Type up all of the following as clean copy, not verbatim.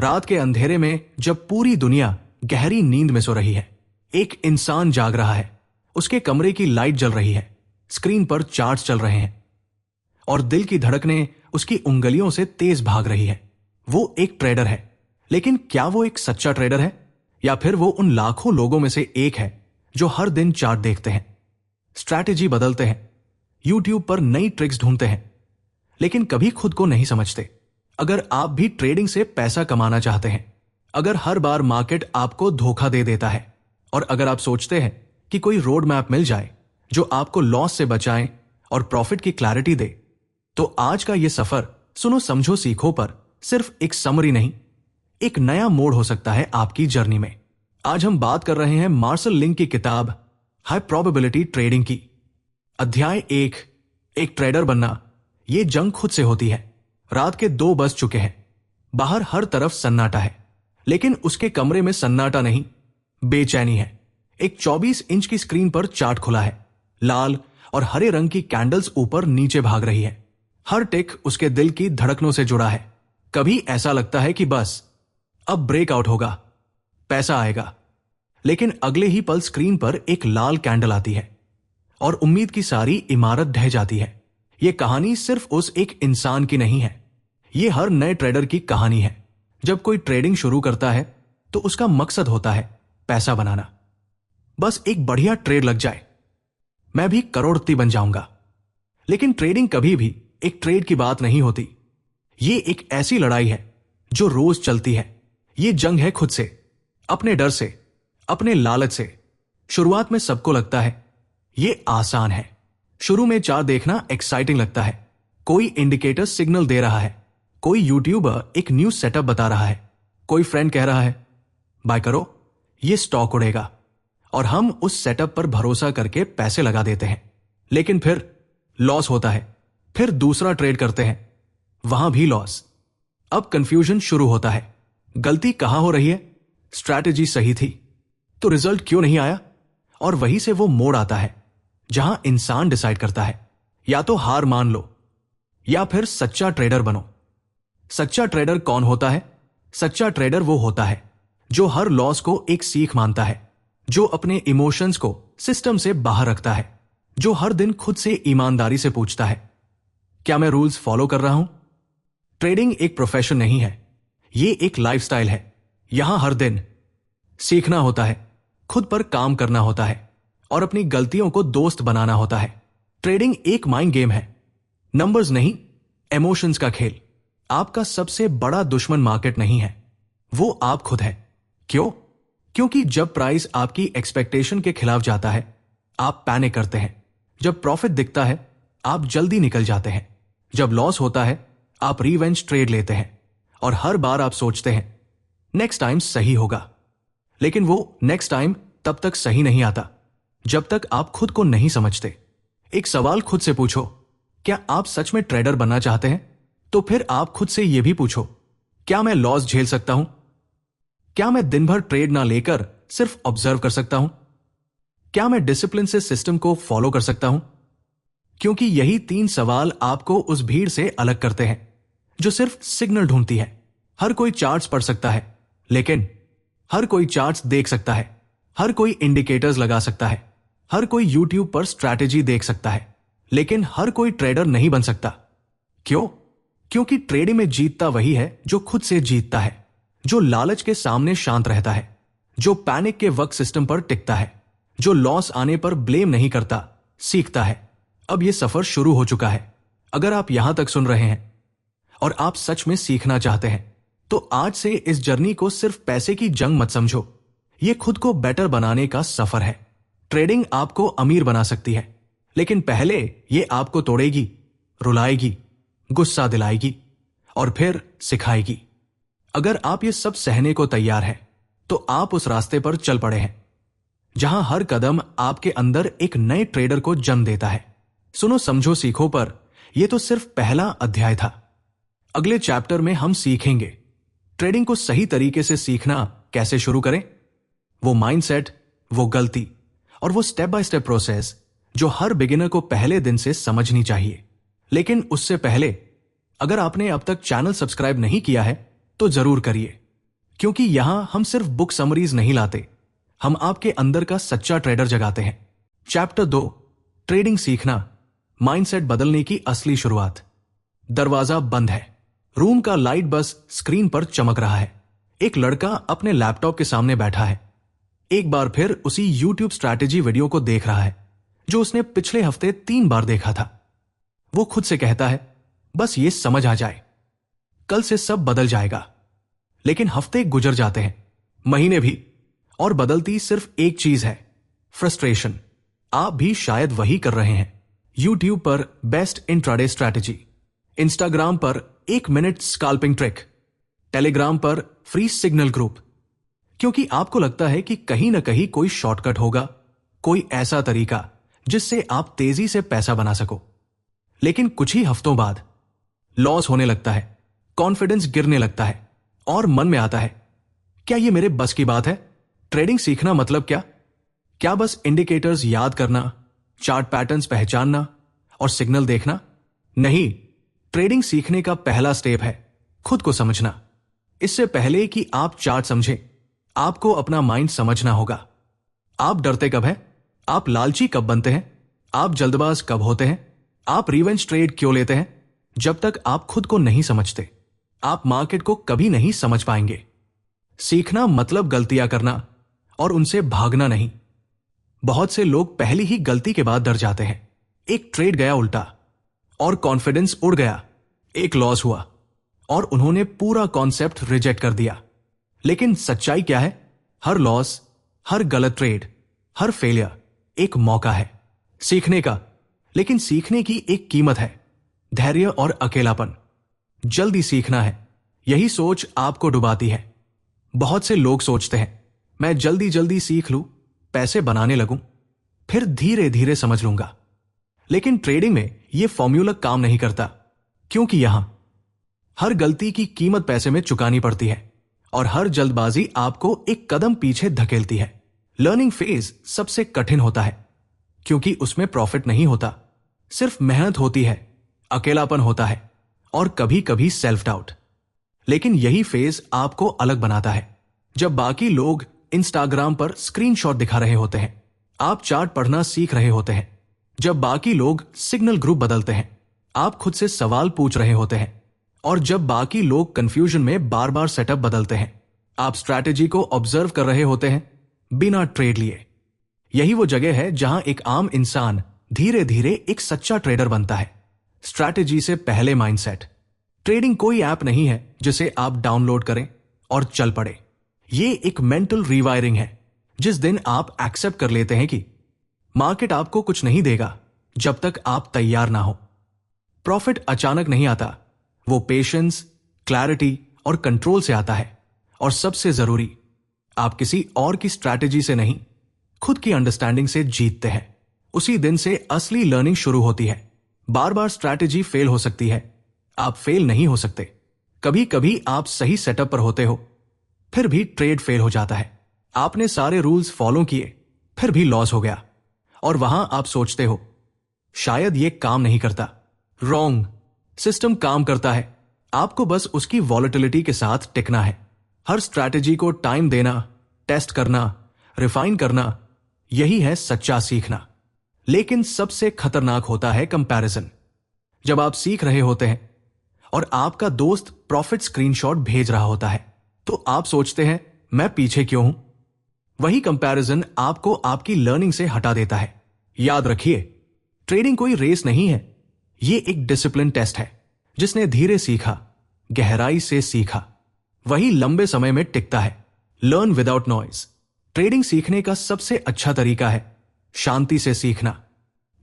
रात के अंधेरे में जब पूरी दुनिया गहरी नींद में सो रही है, एक इंसान जाग रहा है। उसके कमरे की लाइट जल रही है, स्क्रीन पर चार्ट्स चल रहे हैं और दिल की धड़कनें उसकी उंगलियों से तेज भाग रही है। वो एक ट्रेडर है, लेकिन क्या वो एक सच्चा ट्रेडर है या फिर वो उन लाखों लोगों में से एक है जो हर दिन चार्ट देखते हैं, स्ट्रैटेजी बदलते हैं, यूट्यूब पर नई ट्रिक्स ढूंढते हैं, लेकिन कभी खुद को नहीं समझते। अगर आप भी ट्रेडिंग से पैसा कमाना चाहते हैं, अगर हर बार मार्केट आपको धोखा दे देता है और अगर आप सोचते हैं कि कोई रोड मैप मिल जाए जो आपको लॉस से बचाए और प्रॉफिट की क्लैरिटी दे, तो आज का यह सफर सुनो समझो सीखो पर सिर्फ एक समरी नहीं, एक नया मोड़ हो सकता है आपकी जर्नी में। आज हम बात कर रहे हैं मार्शल लिंक की किताब हाई प्रोबेबिलिटी ट्रेडिंग की। अध्याय 1, एक ट्रेडर बनना। यह जंग खुद से होती है। रात के 2 बज चुके हैं। बाहर हर तरफ सन्नाटा है, लेकिन उसके कमरे में सन्नाटा नहीं, बेचैनी है। एक 24 इंच की स्क्रीन पर चार्ट खुला है। लाल और हरे रंग की कैंडल्स ऊपर नीचे भाग रही है। हर टिक उसके दिल की धड़कनों से जुड़ा है। कभी ऐसा लगता है कि बस अब ब्रेकआउट होगा, पैसा आएगा, लेकिन अगले ही पल स्क्रीन पर एक लाल कैंडल आती है और उम्मीद की सारी इमारत ढह जाती है। यह कहानी सिर्फ उस एक इंसान की नहीं है, यह हर नए ट्रेडर की कहानी है। जब कोई ट्रेडिंग शुरू करता है तो उसका मकसद होता है पैसा बनाना। बस एक बढ़िया ट्रेड लग जाए, मैं भी करोड़पति बन जाऊंगा। लेकिन ट्रेडिंग कभी भी एक ट्रेड की बात नहीं होती। यह एक ऐसी लड़ाई है जो रोज चलती है। यह जंग है खुद से, अपने डर से, अपने लालच से। शुरुआत में सबको लगता है यह आसान है। शुरू में चार्ट देखना एक्साइटिंग लगता है। कोई इंडिकेटर सिग्नल दे रहा है, कोई यूट्यूबर एक न्यू सेटअप बता रहा है, कोई फ्रेंड कह रहा है बाय करो, यह स्टॉक उड़ेगा, और हम उस सेटअप पर भरोसा करके पैसे लगा देते हैं। लेकिन फिर लॉस होता है। फिर दूसरा ट्रेड करते हैं, वहां भी लॉस। अब कंफ्यूजन शुरू होता है। गलती कहां हो रही है? स्ट्रैटेजी सही थी तो रिजल्ट क्यों नहीं आया? और वहीं से वो मोड़ आता है जहां इंसान डिसाइड करता है, या तो हार मान लो या फिर सच्चा ट्रेडर बनो। सच्चा ट्रेडर कौन होता है? सच्चा ट्रेडर वो होता है जो हर लॉस को एक सीख मानता है, जो अपने इमोशंस को सिस्टम से बाहर रखता है, जो हर दिन खुद से ईमानदारी से पूछता है क्या मैं रूल्स फॉलो कर रहा हूं? ट्रेडिंग एक प्रोफेशन नहीं है, यह एक लाइफस्टाइल है। यहां हर दिन सीखना होता है, खुद पर काम करना होता है और अपनी गलतियों को दोस्त बनाना होता है। ट्रेडिंग एक माइंड गेम है, नंबर्स नहीं, इमोशंस का खेल। आपका सबसे बड़ा दुश्मन मार्केट नहीं है, वो आप खुद है। क्यों? क्योंकि जब प्राइस आपकी एक्सपेक्टेशन के खिलाफ जाता है, आप पैनिक करते हैं। जब प्रॉफिट दिखता है, आप जल्दी निकल जाते हैं। जब लॉस होता है, आप रिवेंज ट्रेड लेते हैं और हर बार आप सोचते हैं नेक्स्ट टाइम सही होगा। लेकिन वो नेक्स्ट टाइम तब तक सही नहीं आता जब तक आप खुद को नहीं समझते। एक सवाल खुद से पूछो, क्या आप सच में ट्रेडर बनना चाहते हैं? तो फिर आप खुद से यह भी पूछो, क्या मैं लॉस झेल सकता हूं? क्या मैं दिन भर ट्रेड ना लेकर सिर्फ ऑब्जर्व कर सकता हूं? क्या मैं डिसिप्लिन से सिस्टम को फॉलो कर सकता हूं? क्योंकि यही 3 सवाल आपको उस भीड़ से अलग करते हैं जो सिर्फ सिग्नल ढूंढती है। हर कोई चार्ट्स पढ़ सकता है, लेकिन हर कोई चार्ट्स देख सकता है, हर कोई इंडिकेटर्स लगा सकता है, हर कोई यूट्यूब पर स्ट्रैटेजी देख सकता है, लेकिन हर कोई ट्रेडर नहीं बन सकता। क्यों? क्योंकि ट्रेडिंग में जीतता वही है जो खुद से जीतता है, जो लालच के सामने शांत रहता है, जो पैनिक के वक्त सिस्टम पर टिकता है, जो लॉस आने पर ब्लेम नहीं करता, सीखता है। अब यह सफर शुरू हो चुका है। अगर आप यहां तक सुन रहे हैं और आप सच में सीखना चाहते हैं, तो आज से इस जर्नी को सिर्फ पैसे की जंग मत समझो, यह खुद को बेटर बनाने का सफर है। ट्रेडिंग आपको अमीर बना सकती है, लेकिन पहले यह आपको तोड़ेगी, रुलाएगी, गुस्सा दिलाएगी और फिर सिखाएगी। अगर आप ये सब सहने को तैयार हैं, तो आप उस रास्ते पर चल पड़े हैं जहां हर कदम आपके अंदर एक नए ट्रेडर को जन्म देता है। सुनो समझो सीखो पर यह तो सिर्फ पहला अध्याय था। अगले चैप्टर में हम सीखेंगे ट्रेडिंग को सही तरीके से सीखना कैसे शुरू करें, वो माइंडसेट, वो गलती और वो स्टेप बाय स्टेप प्रोसेस जो हर बिगिनर को पहले दिन से समझनी चाहिए। लेकिन उससे पहले अगर आपने अब तक चैनल सब्सक्राइब नहीं किया है तो जरूर करिए क्योंकि यहां हम सिर्फ बुक समरीज नहीं लाते, हम आपके अंदर का सच्चा ट्रेडर जगाते हैं। चैप्टर 2, ट्रेडिंग सीखना, माइंडसेट बदलने की असली शुरुआत। दरवाजा बंद है, रूम का लाइट बस स्क्रीन पर चमक रहा है। एक लड़का अपने लैपटॉप के सामने बैठा है, एक बार फिर उसी यूट्यूब स्ट्रैटेजी वीडियो को देख रहा है जो उसने पिछले हफ्ते 3 बार देखा था। वो खुद से कहता है, बस ये समझ आ जाए, कल से सब बदल जाएगा। लेकिन हफ्ते गुजर जाते हैं, महीने भी, और बदलती सिर्फ एक चीज है, फ्रस्ट्रेशन। आप भी शायद वही कर रहे हैं। यूट्यूब पर बेस्ट इंट्राडे स्ट्रैटेजी, इंस्टाग्राम पर 1 मिनट स्काल्पिंग ट्रिक, टेलीग्राम पर फ्री सिग्नल ग्रुप, क्योंकि आपको लगता है कि कहीं ना कहीं कोई शॉर्टकट होगा, कोई ऐसा तरीका जिससे आप तेजी से पैसा बना सको। लेकिन कुछ ही हफ्तों बाद लॉस होने लगता है, कॉन्फिडेंस गिरने लगता है और मन में आता है, क्या यह मेरे बस की बात है? ट्रेडिंग सीखना मतलब क्या? क्या बस इंडिकेटर्स याद करना, चार्ट पैटर्न्स पहचानना और सिग्नल देखना? नहीं, ट्रेडिंग सीखने का पहला स्टेप है खुद को समझना। इससे पहले कि आप चार्ट समझें, आपको अपना माइंड समझना होगा। आप डरते कब हैं? आप लालची कब बनते हैं? आप जल्दबाज कब होते हैं? आप रिवेंज ट्रेड क्यों लेते हैं? जब तक आप खुद को नहीं समझते, आप मार्केट को कभी नहीं समझ पाएंगे। सीखना मतलब गलतियां करना और उनसे भागना नहीं। बहुत से लोग पहली ही गलती के बाद डर जाते हैं। एक ट्रेड गया उल्टा और कॉन्फिडेंस उड़ गया, एक लॉस हुआ और उन्होंने पूरा कॉन्सेप्ट रिजेक्ट कर दिया। लेकिन सच्चाई क्या है? हर लॉस, हर गलत ट्रेड, हर फेलियर एक मौका है सीखने का। लेकिन सीखने की एक कीमत है, धैर्य और अकेलापन। जल्दी सीखना है, यही सोच आपको डुबाती है। बहुत से लोग सोचते हैं, मैं जल्दी जल्दी सीख लूं, पैसे बनाने लगूं, फिर धीरे धीरे समझ लूंगा। लेकिन ट्रेडिंग में यह फॉर्मूला काम नहीं करता, क्योंकि यहां हर गलती की कीमत पैसे में चुकानी पड़ती है और हर जल्दबाजी आपको एक कदम पीछे धकेलती है। लर्निंग फेज सबसे कठिन होता है, क्योंकि उसमें प्रॉफिट नहीं होता, सिर्फ मेहनत होती है, अकेलापन होता है और कभी कभी सेल्फ डाउट। लेकिन यही फेज आपको अलग बनाता है। जब बाकी लोग इंस्टाग्राम पर स्क्रीनशॉट दिखा रहे होते हैं, आप चार्ट पढ़ना सीख रहे होते हैं। जब बाकी लोग सिग्नल ग्रुप बदलते हैं, आप खुद से सवाल पूछ रहे होते हैं। और जब बाकी लोग कंफ्यूजन में बार बार सेटअप बदलते हैं, आप स्ट्रैटेजी को ऑब्जर्व कर रहे होते हैं बिना ट्रेड लिए। यही वो जगह है जहां एक आम इंसान धीरे धीरे एक सच्चा ट्रेडर बनता है। स्ट्रैटेजी से पहले माइंडसेट। ट्रेडिंग कोई ऐप नहीं है जिसे आप डाउनलोड करें और चल पड़े। ये एक मेंटल रीवायरिंग है। जिस दिन आप एक्सेप्ट कर लेते हैं कि मार्केट आपको कुछ नहीं देगा जब तक आप तैयार ना हो। प्रॉफिट अचानक नहीं आता, वो पेशेंस, क्लैरिटी और कंट्रोल से आता है। और सबसे जरूरी, आप किसी और की स्ट्रैटेजी से नहीं, खुद की अंडरस्टैंडिंग से जीतते हैं। उसी दिन से असली लर्निंग शुरू होती है। बार बार स्ट्रैटेजी फेल हो सकती है, आप फेल नहीं हो सकते। कभी कभी आप सही सेटअप पर होते हो, फिर भी ट्रेड फेल हो जाता है। आपने सारे रूल्स फॉलो किए, फिर भी लॉस हो गया। और वहां आप सोचते हो, शायद ये काम नहीं करता। रॉन्ग, सिस्टम काम करता है, आपको बस उसकी वॉलेटिलिटी के साथ टिकना है। हर स्ट्रैटेजी को टाइम देना, टेस्ट करना, रिफाइन करना, यही है सच्चा सीखना। लेकिन सबसे खतरनाक होता है कंपैरिजन। जब आप सीख रहे होते हैं और आपका दोस्त प्रॉफिट स्क्रीनशॉट भेज रहा होता है, तो आप सोचते हैं, मैं पीछे क्यों हूं? वही कंपैरिजन आपको आपकी लर्निंग से हटा देता है। याद रखिए, ट्रेडिंग कोई रेस नहीं है, यह एक डिसिप्लिन टेस्ट है। जिसने धीरे सीखा, गहराई से सीखा, वही लंबे समय में टिकता है। Learn without noise. ट्रेडिंग सीखने का सबसे अच्छा तरीका है शांति से सीखना।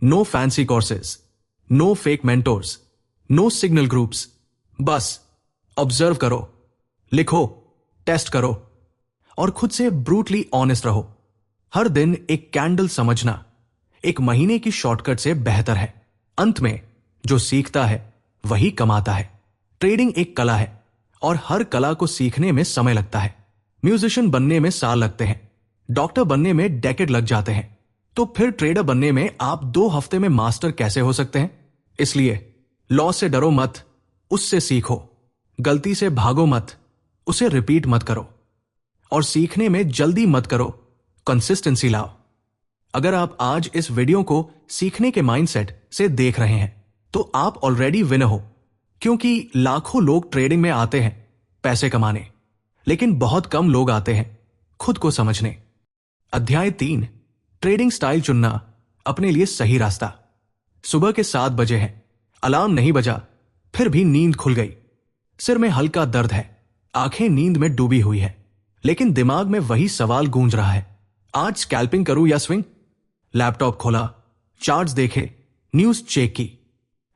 No fancy courses, no fake mentors, no signal groups. बस ऑब्जर्व करो, लिखो, टेस्ट करो और खुद से ब्रूटली ऑनेस्ट रहो। हर दिन एक कैंडल समझना एक महीने की शॉर्टकट से बेहतर है। अंत में जो सीखता है वही कमाता है। ट्रेडिंग एक कला है और हर कला को सीखने में समय लगता है। म्यूजिशियन बनने में साल लगते हैं, डॉक्टर बनने में डेकेड लग जाते हैं, तो फिर ट्रेडर बनने में आप 2 हफ्ते में मास्टर कैसे हो सकते हैं? इसलिए लॉस से डरो मत, उससे सीखो। गलती से भागो मत, उसे रिपीट मत करो। और सीखने में जल्दी मत करो, कंसिस्टेंसी लाओ। अगर आप आज इस वीडियो को सीखने के माइंडसेट से देख रहे हैं तो आप ऑलरेडी विनर हो, क्योंकि लाखों लोग ट्रेडिंग में आते हैं पैसे कमाने, लेकिन बहुत कम लोग आते हैं खुद को समझने। अध्याय 3, ट्रेडिंग स्टाइल चुनना अपने लिए सही रास्ता। सुबह के 7 बजे हैं, अलार्म नहीं बजा, फिर भी नींद खुल गई। सिर में हल्का दर्द है, आंखें नींद में डूबी हुई है, लेकिन दिमाग में वही सवाल गूंज रहा है, आज स्कैल्पिंग करूं या स्विंग? लैपटॉप खोला, चार्ट्स देखे, न्यूज चेक की,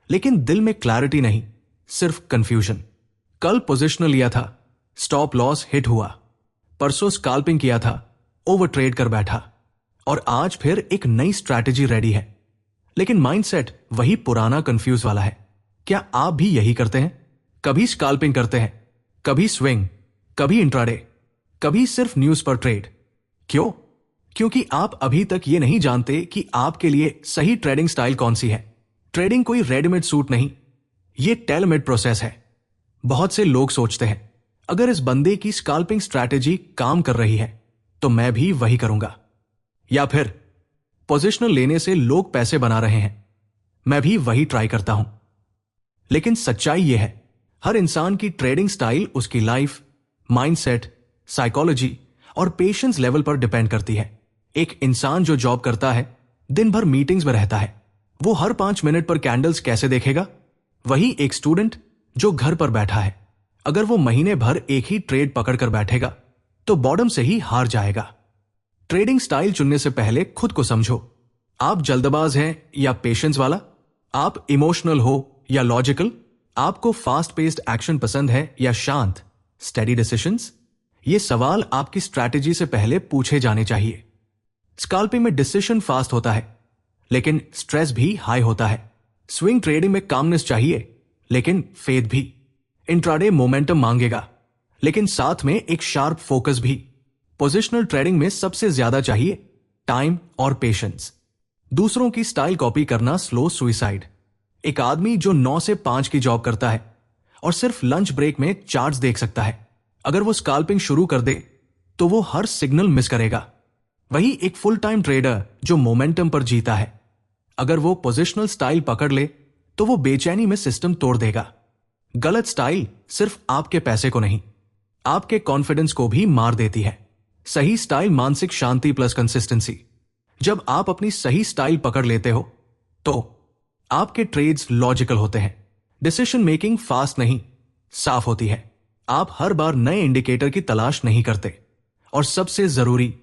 लेकिन दिल में क्लैरिटी नहीं, सिर्फ कंफ्यूजन। कल पोजिशनल लिया था, स्टॉप लॉस हिट हुआ। परसों स्कैल्पिंग किया था, ओवर ट्रेड कर बैठा। और आज फिर एक नई स्ट्रैटेजी रेडी है, लेकिन माइंडसेट वही पुराना कंफ्यूज वाला है। क्या आप भी यही करते हैं? कभी स्कैल्पिंग करते हैं, कभी स्विंग, कभी इंट्राडे, कभी सिर्फ न्यूज पर ट्रेड। क्यों? क्योंकि आप अभी तक ये नहीं जानते कि आपके लिए सही ट्रेडिंग स्टाइल कौन सी है। ट्रेडिंग कोई रेडीमेड सूट नहीं, ये टेलमेड प्रोसेस है। बहुत से लोग सोचते हैं, अगर इस बंदे की स्कैल्पिंग स्ट्रैटेजी काम कर रही है तो मैं भी वही करूंगा। या फिर पोजिशनल लेने से लोग पैसे बना रहे हैं, मैं भी वही ट्राई करता हूं। लेकिन सच्चाई यह है, हर इंसान की ट्रेडिंग स्टाइल उसकी लाइफ, माइंडसेट, साइकोलॉजी और पेशेंस लेवल पर डिपेंड करती है। एक इंसान जो जॉब करता है, दिन भर मीटिंग्स में रहता है, वो हर 5 मिनट पर कैंडल्स कैसे देखेगा? वही एक स्टूडेंट जो घर पर बैठा है, अगर वो महीने भर एक ही ट्रेड पकड़कर बैठेगा तो बॉटम से ही हार जाएगा। ट्रेडिंग स्टाइल चुनने से पहले खुद को समझो, आप जल्दबाज हैं या पेशेंस वाला? आप इमोशनल हो या लॉजिकल? आपको फास्ट पेस्ड एक्शन पसंद है या शांत, स्टेडी डिसीजंस? ये सवाल आपकी स्ट्रैटेजी से पहले पूछे जाने चाहिए। स्कैल्पिंग में डिसीजन फास्ट होता है, लेकिन स्ट्रेस भी हाई होता है। स्विंग ट्रेडिंग में कामनेस चाहिए, लेकिन फेथ भी। इंट्राडे मोमेंटम मांगेगा, लेकिन साथ में एक शार्प फोकस भी। पोजिशनल ट्रेडिंग में सबसे ज्यादा चाहिए टाइम और पेशेंस। दूसरों की स्टाइल कॉपी करना स्लो सुइसाइड। एक आदमी जो 9 से 5 की जॉब करता है और सिर्फ लंच ब्रेक में चार्ट्स देख सकता है, अगर वो स्कैल्पिंग शुरू कर दे तो वो हर सिग्नल मिस करेगा। वही एक फुल टाइम ट्रेडर जो मोमेंटम पर जीता है, अगर वो पोजिशनल स्टाइल पकड़ ले तो वो बेचैनी में सिस्टम तोड़ देगा। गलत स्टाइल सिर्फ आपके पैसे को नहीं, आपके कॉन्फिडेंस को भी मार देती है। सही स्टाइल मानसिक शांति प्लस कंसिस्टेंसी। जब आप अपनी सही स्टाइल पकड़ लेते हो तो आपके ट्रेड्स लॉजिकल होते हैं, डिसीजन मेकिंग फास्ट नहीं, साफ होती है। आप हर बार नए इंडिकेटर की तलाश नहीं करते, और सबसे जरूरी,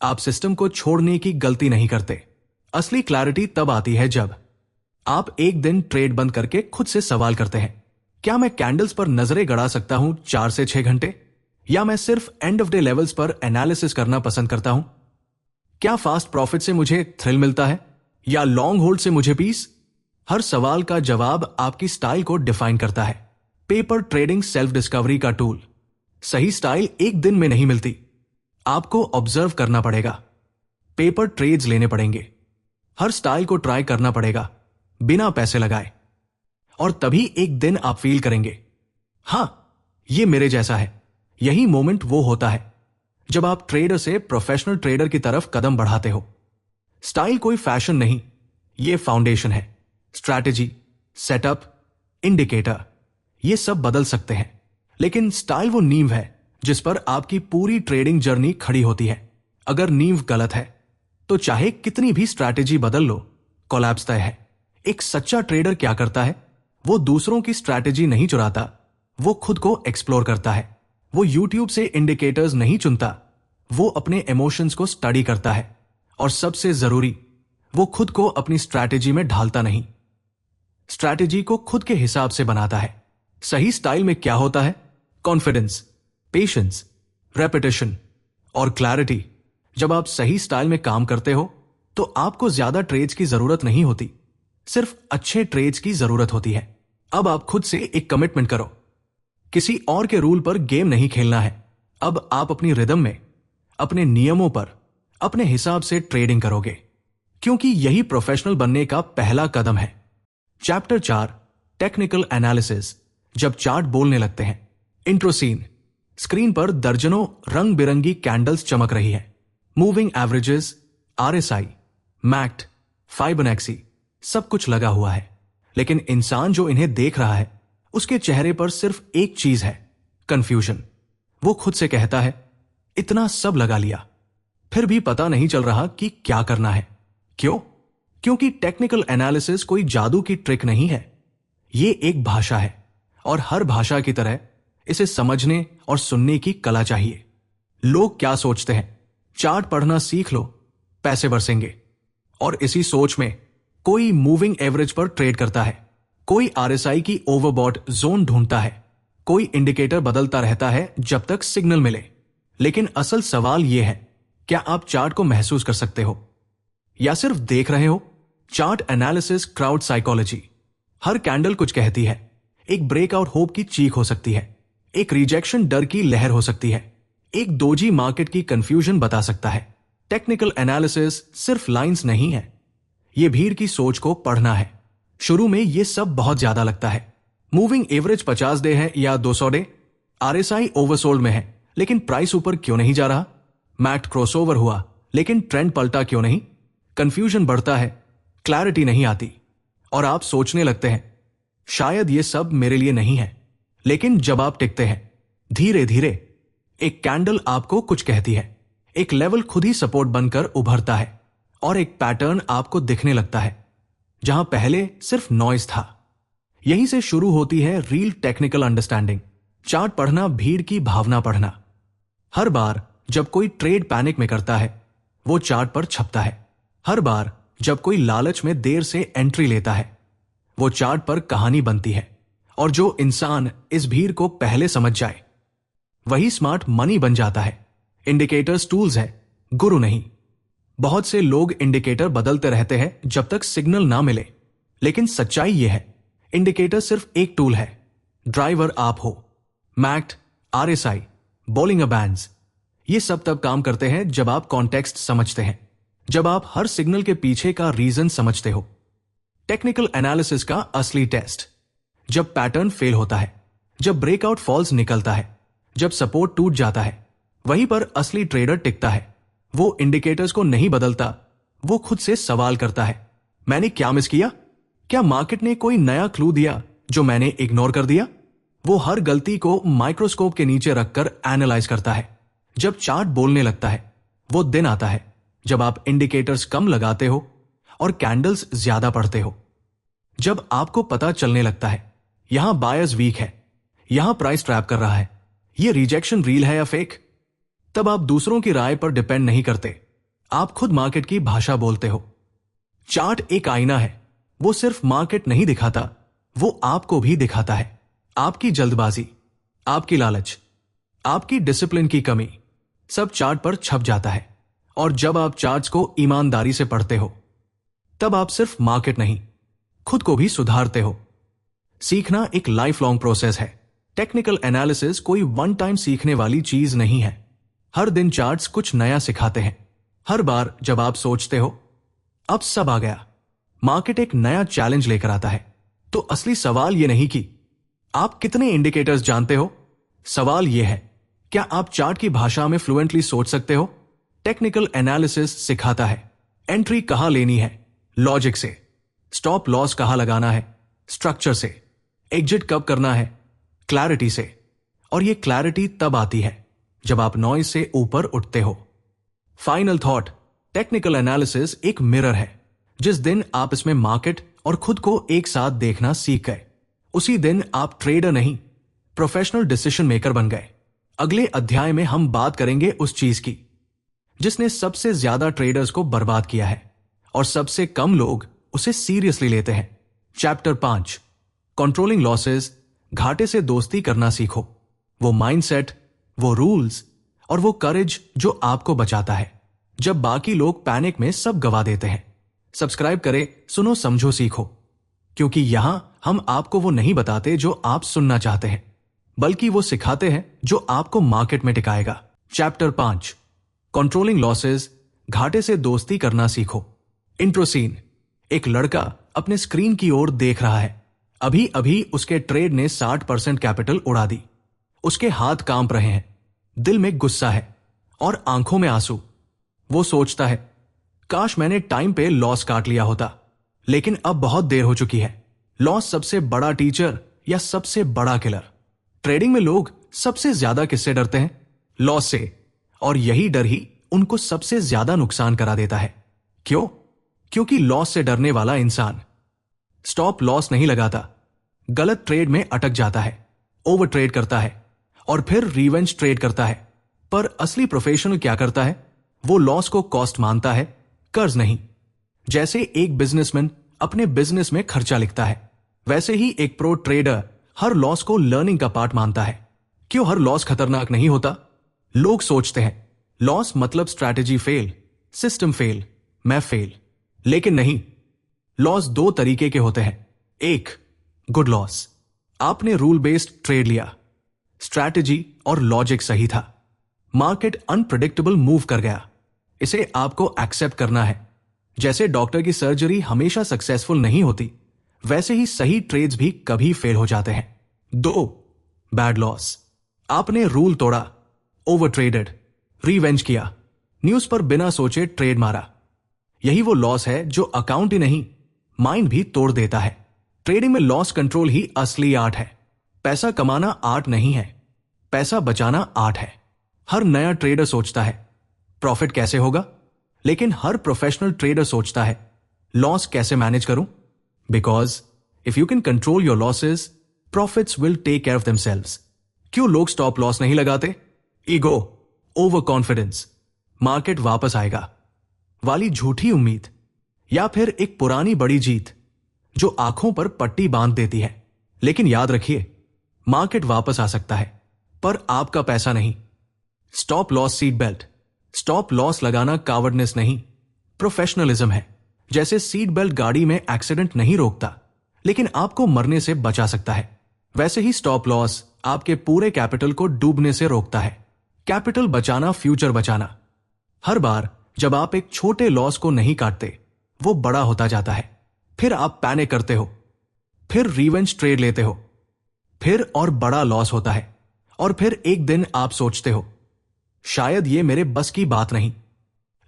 आप सिस्टम को छोड़ने की गलती नहीं करते। असली क्लैरिटी तब आती है जब आप एक दिन ट्रेड बंद करके खुद से सवाल करते हैं, क्या मैं कैंडल्स पर नजरें गड़ा सकता हूं 4 से 6 घंटे, या मैं सिर्फ एंड ऑफ डे लेवल्स पर एनालिसिस करना पसंद करता हूं? क्या फास्ट प्रॉफिट से मुझे थ्रिल मिलता है या लॉन्ग होल्ड से मुझे पीस? हर सवाल का जवाब आपकी स्टाइल को डिफाइन करता है। पेपर ट्रेडिंग सेल्फ डिस्कवरी का टूल। सही स्टाइल एक दिन में नहीं मिलती, आपको ऑब्जर्व करना पड़ेगा, पेपर ट्रेड्स लेने पड़ेंगे, हर स्टाइल को ट्राई करना पड़ेगा बिना पैसे लगाए, और तभी एक दिन आप फील करेंगे, हां ये मेरे जैसा है। यही मोमेंट वो होता है जब आप ट्रेडर से प्रोफेशनल ट्रेडर की तरफ कदम बढ़ाते हो। स्टाइल कोई फैशन नहीं, ये फाउंडेशन है। स्ट्रैटेजी, सेटअप, इंडिकेटर, ये सब बदल सकते हैं, लेकिन स्टाइल वो नींव है जिस पर आपकी पूरी ट्रेडिंग जर्नी खड़ी होती है। अगर नींव गलत है तो चाहे कितनी भी स्ट्रैटेजी बदल लो, कोलैप्स तय है। एक सच्चा ट्रेडर क्या करता है? वो दूसरों की स्ट्रैटेजी नहीं चुराता, वो खुद को एक्सप्लोर करता है। वो यूट्यूब से इंडिकेटर्स नहीं चुनता, वो अपने इमोशंस को स्टडी करता है, और सबसे जरूरी, वो खुद को अपनी स्ट्रैटेजी में ढालता नहीं, स्ट्रैटेजी को खुद के हिसाब से बनाता है। सही स्टाइल में क्या होता है? कॉन्फिडेंस, पेशेंस, रेपिटेशन और क्लैरिटी। जब आप सही स्टाइल में काम करते हो तो आपको ज्यादा ट्रेड्स की जरूरत नहीं होती, सिर्फ अच्छे ट्रेड्स की जरूरत होती है। अब आप खुद से एक कमिटमेंट करो, किसी और के रूल पर गेम नहीं खेलना है। अब आप अपनी रिदम में, अपने नियमों पर, अपने हिसाब से ट्रेडिंग करोगे, क्योंकि यही प्रोफेशनल बनने का पहला कदम है। Chapter 4, technical analysis. जब चार्ट बोलने लगते हैं। Intro scene. स्क्रीन पर दर्जनों रंग बिरंगी कैंडल्स चमक रही है। मूविंग एवरेजेस, RSI, मैक्ट, फाइबोनैक्सी, सब कुछ लगा हुआ है। लेकिन इंसान जो इन्हें देख रहा है, उसके चेहरे पर सिर्फ एक चीज है, कंफ्यूजन। वो खुद से कहता है, इतना सब लगा लिया, फिर भी पता नहीं चल रहा कि क्या करना है। क्यों? क्योंकि टेक्निकल एनालिसिस कोई जादू की ट्रिक नहीं है। ये एक भाषा है, और हर भाषा की तरह इसे समझने और सुनने की कला चाहिए। लोग क्या सोचते हैं? चार्ट पढ़ना सीख लो, पैसे बरसेंगे। और इसी सोच में कोई मूविंग एवरेज पर ट्रेड करता है, कोई RSI की ओवरबॉट जोन ढूंढता है, कोई इंडिकेटर बदलता रहता है जब तक सिग्नल मिले। लेकिन असल सवाल यह है, क्या आप चार्ट को महसूस कर सकते हो या सिर्फ देख रहे हो? Chart analysis crowd psychology. हर कैंडल कुछ कहती है। एक ब्रेकआउट होप की चीख हो सकती है, एक रिजेक्शन डर की लहर हो सकती है, एक दोजी मार्केट की कंफ्यूजन बता सकता है। टेक्निकल एनालिसिस सिर्फ लाइंस नहीं है, यह भीड़ की सोच को पढ़ना है। शुरू में यह सब बहुत ज्यादा लगता है। मूविंग एवरेज 50 डे है या 200 डे, RSI ओवरसोल्ड में है लेकिन प्राइस ऊपर क्यों नहीं जा रहा? मैक्ट क्रॉसओवर हुआ लेकिन ट्रेंड पलटा क्यों नहीं? कंफ्यूजन बढ़ता है, क्लैरिटी नहीं आती, और आप सोचने लगते हैं शायद यह सब मेरे लिए नहीं है। लेकिन जब आप टिकते हैं, धीरे धीरे एक कैंडल आपको कुछ कहती है, एक लेवल खुद ही सपोर्ट बनकर उभरता है, और एक पैटर्न आपको दिखने लगता है जहां पहले सिर्फ नॉइज था। यहीं से शुरू होती है रियल टेक्निकल अंडरस्टैंडिंग। चार्ट पढ़ना, भीड़ की भावना पढ़ना। हर बार जब कोई ट्रेड पैनिक में करता है, वो चार्ट पर छपता है। हर बार जब कोई लालच में देर से एंट्री लेता है, वो चार्ट पर कहानी बनती है। और जो इंसान इस भीड़ को पहले समझ जाए, वही स्मार्ट मनी बन जाता है। इंडिकेटर्स टूल्स है, गुरु नहीं। बहुत से लोग इंडिकेटर बदलते रहते हैं जब तक सिग्नल ना मिले, लेकिन सच्चाई यह है, इंडिकेटर सिर्फ एक टूल है। ड्राइवर आप हो। मैक्ट, RSI, बोलिंगर बैंड्स, ये सब तब काम करते हैं जब आप कॉन्टेक्स्ट समझते हैं, जब आप हर सिग्नल के पीछे का रीजन समझते हो। टेक्निकल एनालिसिस का असली टेस्ट जब पैटर्न फेल होता है, जब ब्रेकआउट फॉल्स निकलता है, जब सपोर्ट टूट जाता है, वहीं पर असली ट्रेडर टिकता है। वो इंडिकेटर्स को नहीं बदलता, वो खुद से सवाल करता है, मैंने क्या मिस किया? क्या मार्केट ने कोई नया क्लू दिया जो मैंने इग्नोर कर दिया? वो हर गलती को माइक्रोस्कोप के नीचे रखकर एनालाइज करता है। जब चार्ट बोलने लगता है, वो दिन आता है जब आप इंडिकेटर्स कम लगाते हो और कैंडल्स ज्यादा पढ़ते हो। जब आपको पता चलने लगता है यहां बायर्स वीक है, यहां प्राइस ट्रैप कर रहा है, ये रिजेक्शन रील है या फेक, तब आप दूसरों की राय पर डिपेंड नहीं करते, आप खुद मार्केट की भाषा बोलते हो। चार्ट एक आईना है, वो सिर्फ मार्केट नहीं दिखाता, वो आपको भी दिखाता है। आपकी जल्दबाजी, आपकी लालच, आपकी डिसिप्लिन की कमी, सब चार्ट पर छप जाता है। और जब आप चार्ट्स को ईमानदारी से पढ़ते हो, तब आप सिर्फ मार्केट नहीं, खुद को भी सुधारते हो। सीखना एक लाइफ लॉन्ग प्रोसेस है। टेक्निकल एनालिसिस कोई वन टाइम सीखने वाली चीज नहीं है। हर दिन चार्ट्स कुछ नया सिखाते हैं। हर बार जब आप सोचते हो अब सब आ गया, मार्केट एक नया चैलेंज लेकर आता है। तो असली सवाल यह नहीं कि आप कितने इंडिकेटर्स जानते हो, सवाल यह है, क्या आप चार्ट की भाषा में फ्लुएंटली सोच सकते हो? टेक्निकल एनालिसिस सिखाता है एंट्री कहां लेनी है, लॉजिक से, स्टॉप लॉस कहां लगाना है, स्ट्रक्चर से, एग्जिट कब करना है, क्लैरिटी से। और यह क्लैरिटी तब आती है जब आप नॉइज से ऊपर उठते हो। फाइनल थॉट, टेक्निकल एनालिसिस एक मिरर है। जिस दिन आप इसमें मार्केट और खुद को एक साथ देखना सीख गए, उसी दिन आप ट्रेडर नहीं, प्रोफेशनल डिसीजन मेकर बन गए। अगले अध्याय में हम बात करेंगे उस चीज की जिसने सबसे ज्यादा ट्रेडर्स को बर्बाद किया है और सबसे कम लोग उसे सीरियसली लेते हैं। चैप्टर 5, कंट्रोलिंग लॉसेस, घाटे से दोस्ती करना सीखो। वो माइंडसेट, वो रूल्स और वो करेज जो आपको बचाता है जब बाकी लोग पैनिक में सब गवा देते हैं। सब्सक्राइब करें, सुनो समझो सीखो, क्योंकि यहां हम आपको वो नहीं बताते जो आप सुनना चाहते हैं, बल्कि वो सिखाते हैं जो आपको मार्केट में टिकाएगा। चैप्टर 5, कंट्रोलिंग लॉसेस, घाटे से दोस्ती करना सीखो। इंट्रो सीन, एक लड़का अपने स्क्रीन की ओर देख रहा है। अभी अभी उसके ट्रेड ने 60% कैपिटल उड़ा दी। उसके हाथ कांप रहे हैं, दिल में गुस्सा है और आंखों में आंसू। वो सोचता है, काश मैंने टाइम पे लॉस काट लिया होता, लेकिन अब बहुत देर हो चुकी है। लॉस सबसे बड़ा टीचर या सबसे बड़ा किलर। ट्रेडिंग में लोग सबसे ज्यादा किससे डरते हैं? लॉस से। और यही डर ही उनको सबसे ज्यादा नुकसान करा देता है। क्यों? क्योंकि लॉस से डरने वाला इंसान स्टॉप लॉस नहीं लगाता, गलत ट्रेड में अटक जाता है, ओवर ट्रेड करता है और फिर रिवेंज ट्रेड करता है। पर असली प्रोफेशनल क्या करता है? वो लॉस को कॉस्ट मानता है, कर्ज नहीं। जैसे एक बिजनेसमैन अपने बिजनेस में खर्चा लिखता है, वैसे ही एक प्रो ट्रेडर हर लॉस को लर्निंग का पार्ट मानता है। क्यों हर लॉस खतरनाक नहीं होता? लोग सोचते हैं लॉस मतलब स्ट्रैटेजी फेल, सिस्टम फेल, मैं फेल। लेकिन नहीं, लॉस दो तरीके के होते हैं। एक, गुड लॉस। आपने रूल बेस्ड ट्रेड लिया, स्ट्रैटेजी और लॉजिक सही था, मार्केट अनप्रेडिक्टेबल मूव कर गया। इसे आपको एक्सेप्ट करना है। जैसे डॉक्टर की सर्जरी हमेशा सक्सेसफुल नहीं होती, वैसे ही सही ट्रेड्स भी कभी फेल हो जाते हैं। दो, बैड लॉस। आपने रूल तोड़ा, ओवर ट्रेडेड, रिवेंज किया, न्यूज पर बिना सोचे ट्रेड मारा। यही वो लॉस है जो अकाउंट ही नहीं, माइंड भी तोड़ देता है। ट्रेडिंग में लॉस कंट्रोल ही असली आर्ट है। पैसा कमाना आर्ट नहीं है, पैसा बचाना आर्ट है। हर नया ट्रेडर सोचता है प्रॉफिट कैसे होगा, लेकिन हर प्रोफेशनल ट्रेडर सोचता है लॉस कैसे मैनेज करूं। Because if you can control your losses, profits will take care of themselves. क्यों लोग स्टॉप लॉस नहीं लगाते? ईगो, ओवर कॉन्फिडेंस, मार्केट वापस आएगा वाली झूठी उम्मीद, या फिर एक पुरानी बड़ी जीत जो आंखों पर पट्टी बांध देती है। लेकिन याद रखिए, मार्केट वापस आ सकता है, पर आपका पैसा नहीं। Stop loss seat belt. Stop loss लगाना कावर्डनेस नहीं, प्रोफेशनलिज्म है। जैसे सीट बेल्ट गाड़ी में एक्सीडेंट नहीं रोकता, लेकिन आपको मरने से बचा सकता है, वैसे ही स्टॉप लॉस आपके पूरे कैपिटल को डूबने से रोकता है। कैपिटल बचाना, फ्यूचर बचाना। हर बार जब आप एक छोटे लॉस को नहीं काटते, वो बड़ा होता जाता है। फिर आप पैनिक करते हो, फिर रिवेंज ट्रेड लेते हो, फिर और बड़ा लॉस होता है। और फिर एक दिन आप सोचते हो शायद ये मेरे बस की बात नहीं।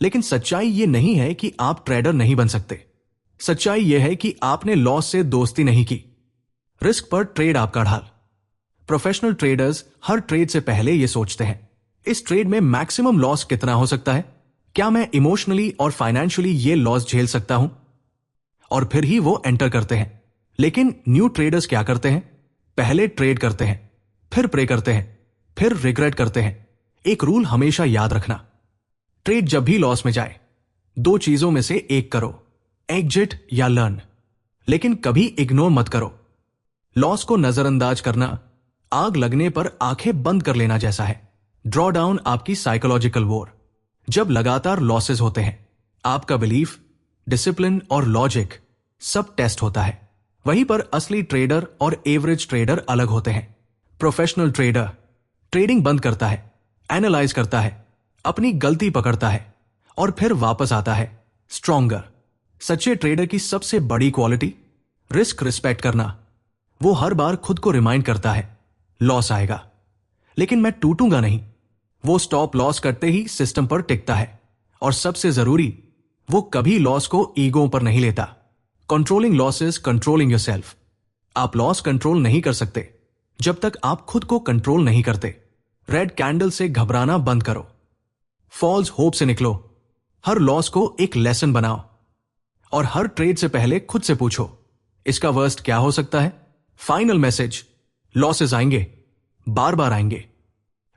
लेकिन सच्चाई ये नहीं है कि आप ट्रेडर नहीं बन सकते। सच्चाई यह है कि आपने लॉस से दोस्ती नहीं की। रिस्क पर ट्रेड आपका ढाल। प्रोफेशनल ट्रेडर्स हर ट्रेड से पहले यह सोचते हैं, इस ट्रेड में मैक्सिमम लॉस कितना हो सकता है? क्या मैं इमोशनली और फाइनेंशियली ये लॉस झेल सकता हूं? और फिर ही वो एंटर करते हैं। लेकिन न्यू ट्रेडर्स क्या करते हैं? पहले ट्रेड करते हैं, फिर प्रे करते हैं, फिर रिग्रेट करते हैं। एक रूल हमेशा याद रखना, ट्रेड जब भी लॉस में जाए, दो चीजों में से एक करो, एग्जिट या लर्न। लेकिन कभी इग्नोर मत करो। लॉस को नजरअंदाज करना आग लगने पर आंखें बंद कर लेना जैसा है। ड्रॉ डाउन आपकी साइकोलॉजिकल वॉर। जब लगातार लॉसेस होते हैं, आपका बिलीफ, डिसिप्लिन और लॉजिक सब टेस्ट होता है। वहीं पर असली ट्रेडर और एवरेज ट्रेडर अलग होते हैं। प्रोफेशनल ट्रेडर ट्रेडिंग बंद करता है, एनालाइज करता है, अपनी गलती पकड़ता है और फिर वापस आता है स्ट्रॉन्गर। सच्चे ट्रेडर की सबसे बड़ी क्वालिटी, रिस्क रिस्पेक्ट करना। वो हर बार खुद को रिमाइंड करता है लॉस आएगा, लेकिन मैं टूटूंगा नहीं। वो स्टॉप लॉस करते ही सिस्टम पर टिकता है। और सबसे जरूरी, वो कभी लॉस को ईगो पर नहीं लेता। Controlling losses, controlling yourself. आप लॉस कंट्रोल नहीं कर सकते जब तक आप खुद को कंट्रोल नहीं करते। रेड कैंडल से घबराना बंद करो, फॉल्स होप से निकलो, हर लॉस को एक लेसन बनाओ और हर ट्रेड से पहले खुद से पूछो इसका वर्स्ट क्या हो सकता है। फाइनल मैसेज, लॉसेस आएंगे, बार बार आएंगे,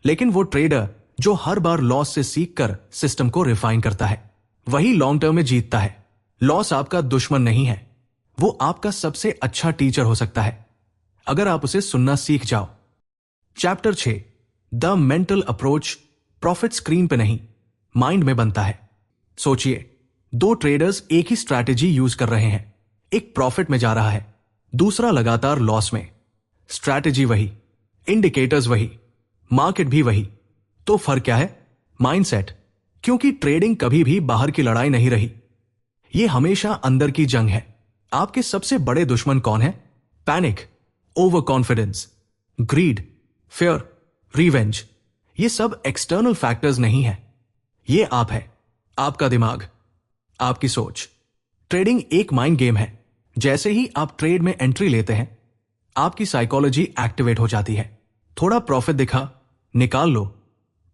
लेकिन वो ट्रेडर जो हर बार लॉस से सीखकर सिस्टम को रिफाइन करता है, वही लॉन्ग टर्म में जीतता है। लॉस आपका दुश्मन नहीं है, वो आपका सबसे अच्छा टीचर हो सकता है अगर आप उसे सुनना सीख जाओ। Chapter 6, the mental approach. Profit screen पे नहीं, माइंड में बनता है। सोचिए, दो ट्रेडर्स एक ही स्ट्रैटेजी यूज कर रहे हैं। एक प्रॉफिट में जा रहा है, दूसरा लगातार लॉस में। स्ट्रैटेजी वही, इंडिकेटर्स वही, मार्केट भी वही। तो फर्क क्या है? माइंडसेट। क्योंकि ट्रेडिंग कभी भी बाहर की लड़ाई नहीं रही, यह हमेशा अंदर की जंग है। आपके सबसे बड़े दुश्मन कौन है? Panic, over confidence, greed, fear, revenge. ये सब एक्सटर्नल फैक्टर्स नहीं है, ये आप है, आपका दिमाग, आपकी सोच। ट्रेडिंग एक माइंड गेम है। जैसे ही आप ट्रेड में एंट्री लेते हैं, आपकी साइकोलॉजी एक्टिवेट हो जाती है। थोड़ा प्रॉफिट दिखा, निकाल लो,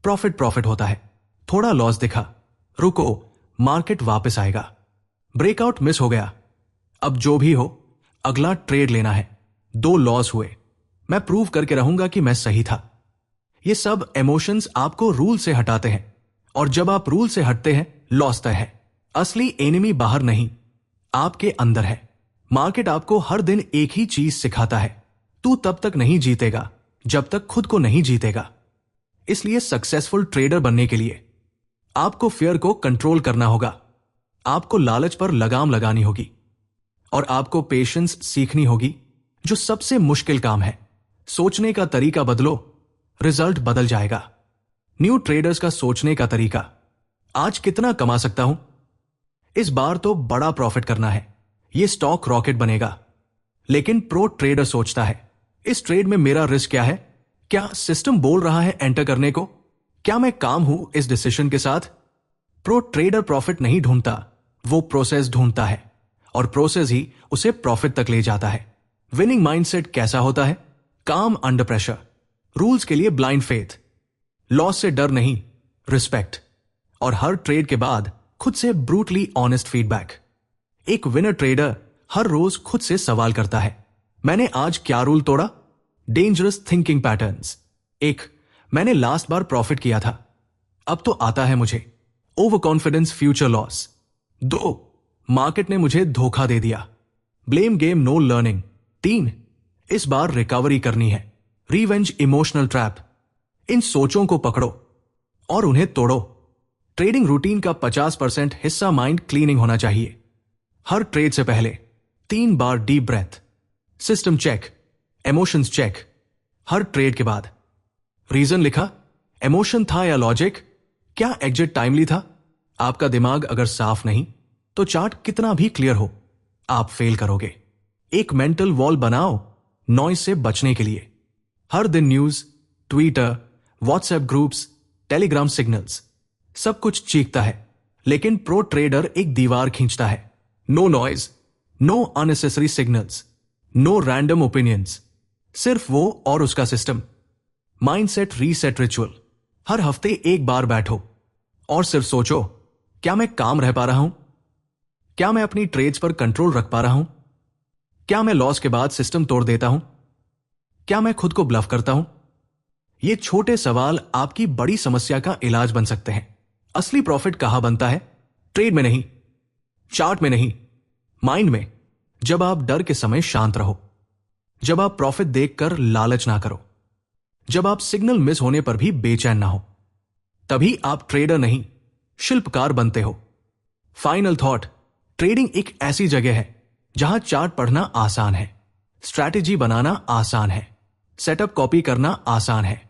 प्रॉफिट प्रॉफिट होता है। थोड़ा लॉस दिखा, रुको, मार्केट वापस आएगा। ब्रेकआउट मिस हो गया, अब जो भी हो अगला ट्रेड लेना है। 2 लॉस हुए, मैं प्रूव करके रहूंगा कि मैं सही था। ये सब इमोशंस आपको रूल से हटाते हैं, और जब आप रूल से हटते हैं, लॉस तय है। असली एनिमी बाहर नहीं, आपके अंदर है। मार्केट आपको हर दिन एक ही चीज सिखाता है, तू तब तक नहीं जीतेगा जब तक खुद को नहीं जीतेगा। इसलिए सक्सेसफुल ट्रेडर बनने के लिए आपको फियर को कंट्रोल करना होगा, आपको लालच पर लगाम लगानी होगी, और आपको पेशेंस सीखनी होगी, जो सबसे मुश्किल काम है। सोचने का तरीका बदलो, रिजल्ट बदल जाएगा। न्यू ट्रेडर्स का सोचने का तरीका, आज कितना कमा सकता हूं, इस बार तो बड़ा प्रॉफिट करना है, यह स्टॉक रॉकेट बनेगा। लेकिन प्रो ट्रेडर सोचता है, इस ट्रेड में मेरा रिस्क क्या है, क्या सिस्टम बोल रहा है एंटर करने को, क्या मैं काम हूं इस डिसीजन के साथ। प्रो ट्रेडर प्रॉफिट नहीं ढूंढता, वो प्रोसेस ढूंढता है, और प्रोसेस ही उसे प्रॉफिट तक ले जाता है। विनिंग माइंडसेट कैसा होता है, काम अंडर प्रेशर, रूल्स के लिए ब्लाइंड फेथ, लॉस से डर नहीं, रिस्पेक्ट, और हर ट्रेड के बाद खुद से ब्रूटली ऑनेस्ट फीडबैक। एक विनर ट्रेडर हर रोज खुद से सवाल करता है, मैंने आज क्या रूल तोड़ा। डेंजरस थिंकिंग पैटर्न्स, 1, मैंने लास्ट बार प्रॉफिट किया था, अब तो आता है मुझे, over confidence future loss. 2, market ने मुझे धोखा दे दिया, ब्लेम गेम नो लर्निंग। 3, इस बार रिकवरी करनी है, रिवेंज इमोशनल ट्रैप। इन सोचों को पकड़ो और उन्हें तोड़ो। ट्रेडिंग रूटीन का 50% हिस्सा माइंड क्लीनिंग होना चाहिए। हर ट्रेड से पहले 3 बार deep breath, system check, emotions check. हर ट्रेड के बाद रीजन लिखा, इमोशन था या लॉजिक, क्या एग्जिट टाइमली था। आपका दिमाग अगर साफ नहीं, तो चार्ट कितना भी क्लियर हो, आप फेल करोगे। एक मेंटल वॉल बनाओ नॉइज से बचने के लिए। हर दिन news, Twitter, WhatsApp groups, Telegram signals, सब कुछ चीखता है, लेकिन प्रो ट्रेडर एक दीवार खींचता है। No noise, no unnecessary signals, no random opinions, सिर्फ वो और उसका सिस्टम। माइंडसेट रीसेट रिचुअल, हर हफ्ते एक बार बैठो और सिर्फ सोचो, क्या मैं काम रह पा रहा हूं, क्या मैं अपनी ट्रेड्स पर कंट्रोल रख पा रहा हूं, क्या मैं लॉस के बाद सिस्टम तोड़ देता हूं, क्या मैं खुद को ब्लफ करता हूं। ये छोटे सवाल आपकी बड़ी समस्या का इलाज बन सकते हैं। असली प्रॉफिट कहां बनता है, ट्रेड में नहीं, चार्ट में नहीं, माइंड में। जब आप डर के समय शांत रहो, जब आप प्रॉफिट देखकर लालच ना करो, जब आप सिग्नल मिस होने पर भी बेचैन ना हो, तभी आप ट्रेडर नहीं, शिल्पकार बनते हो। फाइनल थॉट, ट्रेडिंग एक ऐसी जगह है जहां चार्ट पढ़ना आसान है, स्ट्रैटेजी बनाना आसान है, सेटअप कॉपी करना आसान है,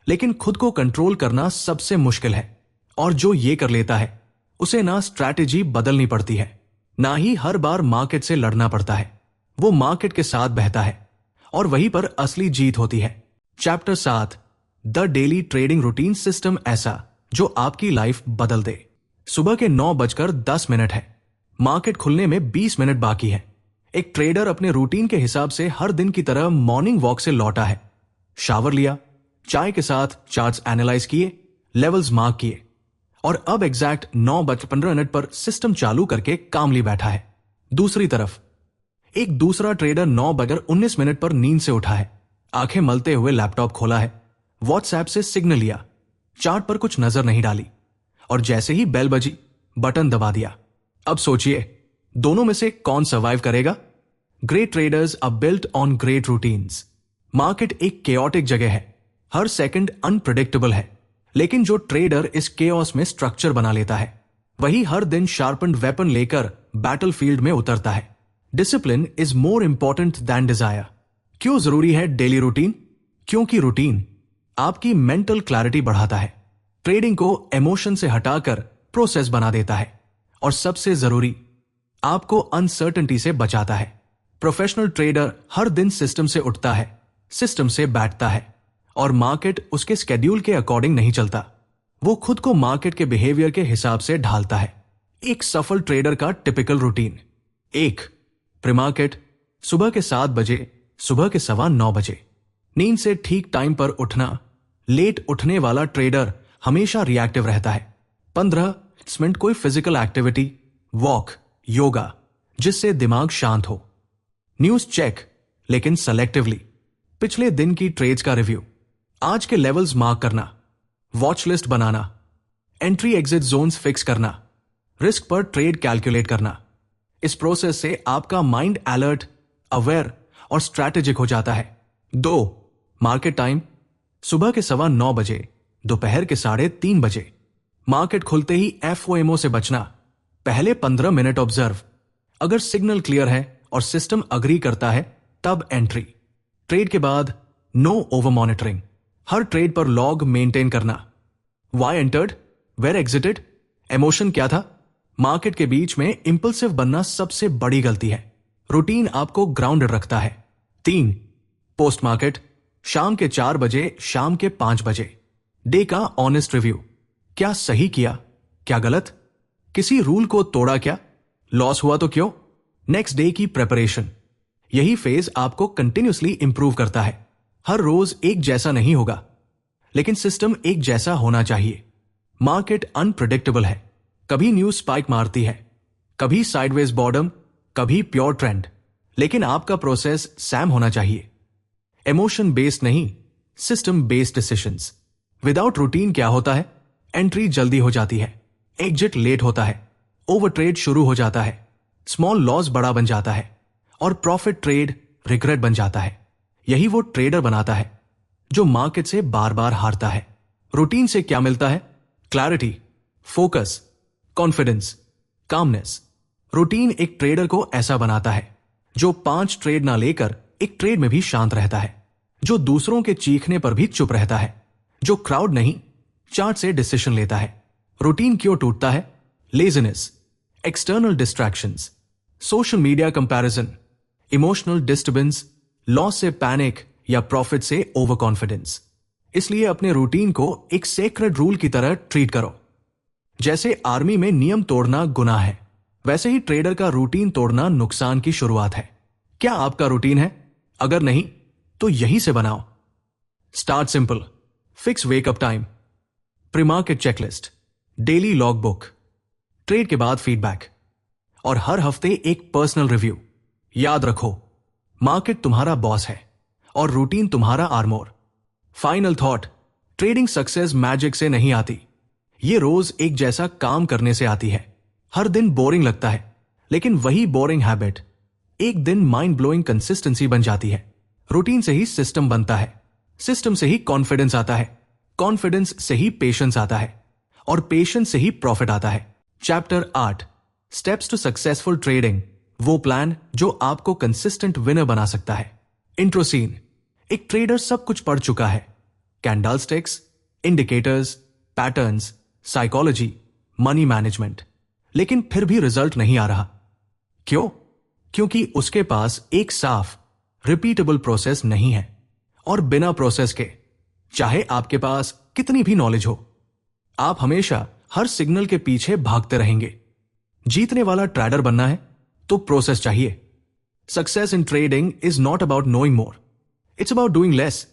लेकिन खुद को कंट्रोल करना सबसे मुश्किल है। और जो ये कर लेता है, उसे ना स्ट्रैटेजी बदलनी पड़ती है, ना ही हर बार मार्केट से लड़ना पड़ता है। वो मार्केट के साथ बहता है, और वहीं पर असली जीत होती है। Chapter 7, the daily trading routine system, ऐसा जो आपकी लाइफ बदल दे। सुबह के 9:10 है, मार्केट खुलने में 20 मिनट बाकी है। एक ट्रेडर अपने रूटीन के हिसाब से हर दिन की तरह मॉर्निंग वॉक से लौटा है, शावर लिया, चाय के साथ चार्ट्स एनालाइज किए, लेवल्स मार्क किए, और अब एग्जैक्ट 9:15 पर सिस्टम चालू करके कामली बैठा है। दूसरी तरफ एक दूसरा ट्रेडर 9:19 पर नींद से उठा है, आंखें मलते हुए लैपटॉप खोला है, व्हाट्सएप से सिग्नल लिया, चार्ट पर कुछ नजर नहीं डाली, और जैसे ही बेल बजी, बटन दबा दिया। अब सोचिए, दोनों में से कौन सर्वाइव करेगा। Great traders are built on great routines. Market एक केओटिक जगह है, हर सेकंड अनप्रेडिक्टेबल है, लेकिन जो ट्रेडर इस केओस में स्ट्रक्चर बना लेता है, वही हर दिन शार्पन्ड वेपन लेकर बैटलफील्ड में उतरता है। Discipline is more important than desire. क्यों जरूरी है डेली रूटीन? क्योंकि रूटीन आपकी मेंटल क्लैरिटी बढ़ाता है, ट्रेडिंग को इमोशन से हटाकर प्रोसेस बना देता है, और सबसे जरूरी, आपको अनसर्टेनिटी से बचाता है। प्रोफेशनल ट्रेडर हर दिन सिस्टम से उठता है, सिस्टम से बैठता है, और मार्केट उसके स्केड्यूल के अकॉर्डिंग नहीं चलता। वो खुद को मार्केट के बिहेवियर के हिसाब से ढालता है। एक सफल ट्रेडर का टिपिकल रूटीन। 1. प्री मार्केट, सुबह के 7 बजे, सुबह के 9:15 बजे। नींद से ठीक टाइम पर उठना। लेट उठने वाला ट्रेडर हमेशा रिएक्टिव रहता है। 15 मिनट कोई फिजिकल एक्टिविटी, वॉक, योगा, जिससे दिमाग शांत हो। न्यूज चेक, लेकिन सेलेक्टिवली। पिछले दिन की ट्रेड्स का रिव्यू, आज के लेवल्स मार्क करना, वॉच लिस्ट बनाना, एंट्री एग्जिट जोन्स फिक्स करना, रिस्क पर ट्रेड कैलकुलेट करना। इस प्रोसेस से आपका माइंड अलर्ट, अवेयर और स्ट्रैटेजिक हो जाता है। 2. मार्केट टाइम, सुबह के 9:15 बजे, दोपहर के 3:30 बजे। मार्केट खुलते ही FOMO से बचना। पहले 15 मिनट ऑब्जर्व। अगर सिग्नल क्लियर है और सिस्टम अग्री करता है तब एंट्री। ट्रेड के बाद नो ओवर मॉनिटरिंग। हर ट्रेड पर लॉग मेंटेन करना। Why entered, where exited, emotion क्या था। मार्केट के बीच में इंपल्सिव बनना सबसे बड़ी गलती है। रूटीन आपको ग्राउंडेड रखता है। 3. पोस्ट मार्केट, शाम के 4 बजे, शाम के 5 बजे। डे का ऑनेस्ट रिव्यू। क्या सही किया, क्या गलत, किसी रूल को तोड़ा क्या, लॉस हुआ तो क्यों। नेक्स्ट डे की प्रिपरेशन। यही फेज आपको कंटिन्यूसली इंप्रूव करता है। हर रोज एक जैसा नहीं होगा, लेकिन सिस्टम एक जैसा होना चाहिए। मार्केट अनप्रिडिक्टेबल है। कभी न्यूज स्पाइक मारती है, कभी साइडवेज बॉटम, कभी प्योर ट्रेंड, लेकिन आपका प्रोसेस सैम होना चाहिए। इमोशन बेस्ड नहीं, system based decisions. Without routine क्या होता है, एंट्री जल्दी हो जाती है, एग्जिट लेट होता है, ओवर ट्रेड शुरू हो जाता है, स्मॉल लॉस बड़ा बन जाता है और प्रॉफिट ट्रेड रिग्रेट बन जाता है। यही वो ट्रेडर बनाता है जो मार्केट से बार बार हारता है। रूटीन से क्या मिलता है, clarity, focus, confidence, calmness. Routine एक ट्रेडर को ऐसा बनाता है जो 5 ट्रेड ना लेकर एक ट्रेड में भी शांत रहता है, जो दूसरों के चीखने पर भी चुप रहता है, जो क्राउड नहीं चार्ट से डिसीजन लेता है। रूटीन क्यों टूटता है, laziness, external distractions, social media comparison, emotional disturbance, loss से पैनिक या प्रॉफिट से ओवर कॉन्फिडेंस। इसलिए अपने रूटीन को एक सेक्रेड रूल की तरह ट्रीट करो। जैसे आर्मी में नियम तोड़ना गुनाह है, वैसे ही ट्रेडर का रूटीन तोड़ना नुकसान की शुरुआत है। क्या आपका रूटीन है? अगर नहीं तो यहीं से बनाओ। Start simple, fix wake up time, pre market checklist, daily log book, trade के बाद फीडबैक और हर हफ्ते एक पर्सनल रिव्यू। याद रखो, मार्केट तुम्हारा बॉस है और रूटीन तुम्हारा armour. Final thought, trading success magic से नहीं आती, ये रोज एक जैसा काम करने से आती है। हर दिन बोरिंग लगता है, लेकिन वही बोरिंग हैबिट एक दिन माइंड ब्लोइंग कंसिस्टेंसी बन जाती है। रूटीन से ही सिस्टम बनता है, सिस्टम से ही कॉन्फिडेंस आता है, कॉन्फिडेंस से ही पेशेंस आता है और पेशेंस से ही प्रॉफिट आता है। Chapter 8, steps to successful trading, वो प्लान जो आपको कंसिस्टेंट विनर बना सकता है। इंट्रो सीन, एक ट्रेडर सब कुछ पढ़ चुका है, candlesticks, indicators, patterns, psychology, money management, लेकिन फिर भी रिजल्ट नहीं आ रहा। क्यों? क्योंकि उसके पास एक साफ रिपीटेबल प्रोसेस नहीं है। और बिना प्रोसेस के, चाहे आपके पास कितनी भी नॉलेज हो, आप हमेशा हर सिग्नल के पीछे भागते रहेंगे। जीतने वाला ट्रेडर बनना है तो प्रोसेस चाहिए। Success in trading is not about knowing more, it's about doing less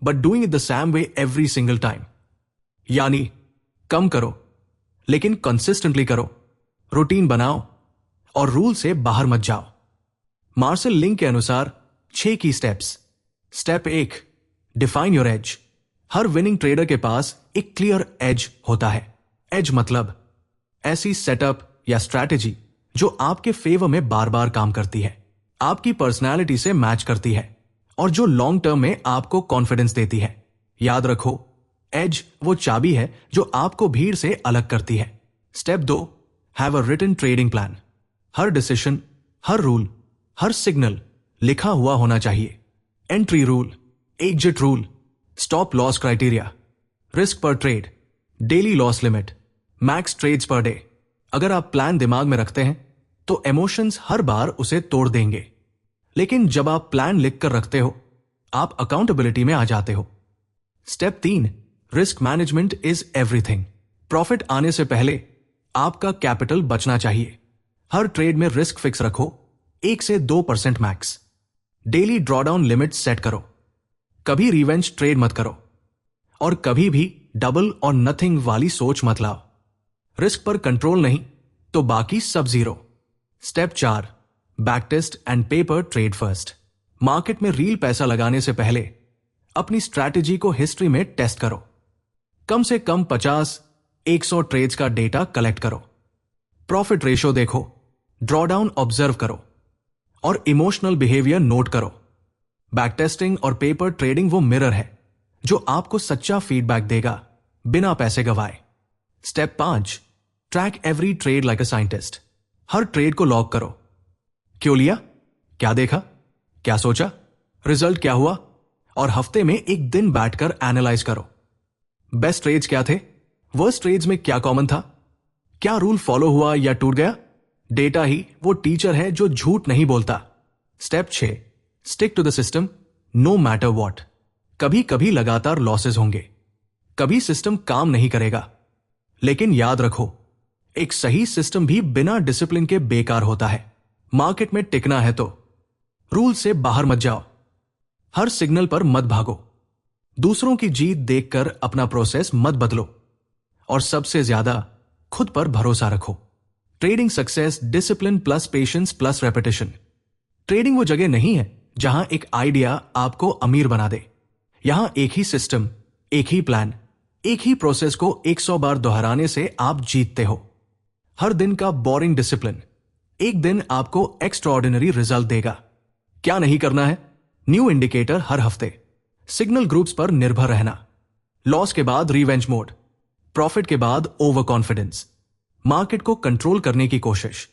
but doing it the same way every single time. यानी कम करो लेकिन कंसिस्टेंटली करो, रूटीन बनाओ और रूल से बाहर मत जाओ। मार्शल लिंक के अनुसार 6 की steps. Step 1, define your age. Her winning trader के पास एक क्लियर एज होता है। एज मतलब ऐसी सेटअप या स्ट्रैटेजी जो आपके फेवर में बार बार काम करती है, आपकी पर्सनैलिटी से मैच करती है और जो लॉन्ग टर्म में आपको कॉन्फिडेंस देती है। याद रखो, एज वो चाबी है जो आपको भीड़ से अलग करती है। Step 2, have a written trading plan. हर डिसीजन, हर रूल, हर सिग्नल लिखा हुआ होना चाहिए। Entry rule, exit rule, stop loss criteria, risk per trade, daily loss limit, max trades per day. अगर आप प्लान दिमाग में रखते हैं तो इमोशंस हर बार उसे तोड़ देंगे, लेकिन जब आप प्लान लिख कर रखते हो, आप अकाउंटेबिलिटी में आ जाते हो। Step 3, risk management is everything. Profit आने से पहले आपका कैपिटल बचना चाहिए। हर ट्रेड में रिस्क फिक्स रखो, 1 से 2% max. Daily drawdown limit set करो। कभी रिवेंज ट्रेड मत करो और कभी भी डबल और नथिंग वाली सोच मत लाओ। रिस्क पर कंट्रोल नहीं तो बाकी सब zero. Step 4, back test and paper trade first. Market में रील पैसा लगाने से पहले अपनी स्ट्रैटेजी को हिस्ट्री में टेस्ट करो। कम से कम 50-100 ट्रेड्स का डेटा कलेक्ट करो। प्रॉफिट रेशो देखो, ड्रॉडाउन ऑब्जर्व करो और इमोशनल बिहेवियर नोट करो। बैक टेस्टिंग और पेपर ट्रेडिंग वो मिरर है जो आपको सच्चा फीडबैक देगा बिना पैसे गवाए। Step 5, track every trade like a scientist. Her trade को लॉग करो। क्यों लिया, क्या देखा, क्या सोचा, रिजल्ट क्या हुआ, और हफ्ते में एक दिन बैठकर एनालाइज करो। बेस्ट ट्रेड्स क्या थे, वर्स्ट ट्रेड्स में क्या कॉमन था, क्या रूल फॉलो हुआ या टूट गया। डेटा ही वो टीचर है जो झूठ नहीं बोलता। Step 6, stick to the system no matter what. कभी कभी लगातार लॉसेस होंगे, कभी सिस्टम काम नहीं करेगा, लेकिन याद रखो एक सही सिस्टम भी बिना डिसिप्लिन के बेकार होता है। मार्केट में टिकना है तो रूल से बाहर मत जाओ, हर सिग्नल पर मत भागो, दूसरों की जीत देखकर अपना प्रोसेस मत बदलो और सबसे ज्यादा खुद पर भरोसा रखो। Trading success discipline plus patience plus repetition. Trading वो जगह नहीं है जहां एक आइडिया आपको अमीर बना दे। यहां एक ही सिस्टम, एक ही प्लान, एक ही प्रोसेस को 100 बार दोहराने से आप जीतते हो। हर दिन का बोरिंग डिसिप्लिन एक दिन आपको एक्स्ट्राऑर्डिनरी रिजल्ट देगा। क्या नहीं करना है, न्यू इंडिकेटर हर हफ्ते, सिग्नल ग्रुप्स पर निर्भर रहना, लॉस के बाद रिवेंज मोड, प्रॉफिट के बाद ओवर कॉन्फिडेंस, मार्केट को कंट्रोल करने की कोशिश।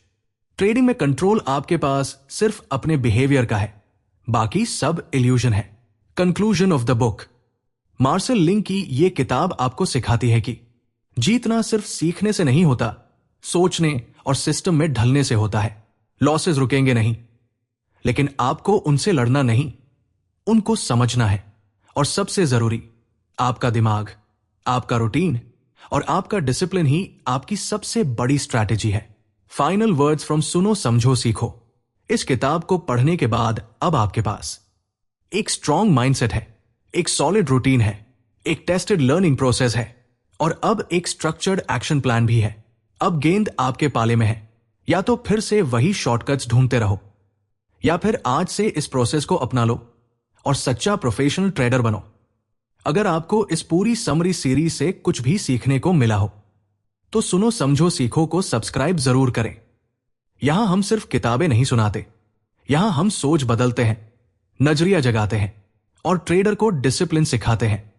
ट्रेडिंग में कंट्रोल आपके पास सिर्फ अपने बिहेवियर का है, बाकी सब इल्यूजन है। Conclusion of the book. Marshall Link की यह किताब आपको सिखाती है कि जीतना सिर्फ सीखने से नहीं होता, सोचने और सिस्टम में ढलने से होता है। लॉसेस रुकेंगे नहीं, लेकिन आपको उनसे लड़ना नहीं, उनको समझना है। और सबसे जरूरी, आपका दिमाग, आपका रूटीन और आपका डिसिप्लिन ही आपकी सबसे बड़ी स्ट्रैटेजी है। फाइनल वर्ड्स फ्रॉम सुनो समझो सीखो। इस किताब को पढ़ने के बाद अब आपके पास एक स्ट्रॉन्ग माइंडसेट है, एक सॉलिड रूटीन है, एक टेस्टेड लर्निंग प्रोसेस है और अब एक स्ट्रक्चर्ड एक्शन प्लान भी है। अब गेंद आपके पाले में है। या तो फिर से वही शॉर्टकट्स ढूंढते रहो या फिर आज से इस प्रोसेस को अपना लो और सच्चा प्रोफेशनल ट्रेडर बनो। अगर आपको इस पूरी समरी सीरीज से कुछ भी सीखने को मिला हो तो सुनो समझो सीखो को सब्सक्राइब जरूर करें। यहां हम सिर्फ किताबें नहीं सुनाते, यहां हम सोच बदलते हैं, नजरिया जगाते हैं और ट्रेडर को डिसिप्लिन सिखाते हैं।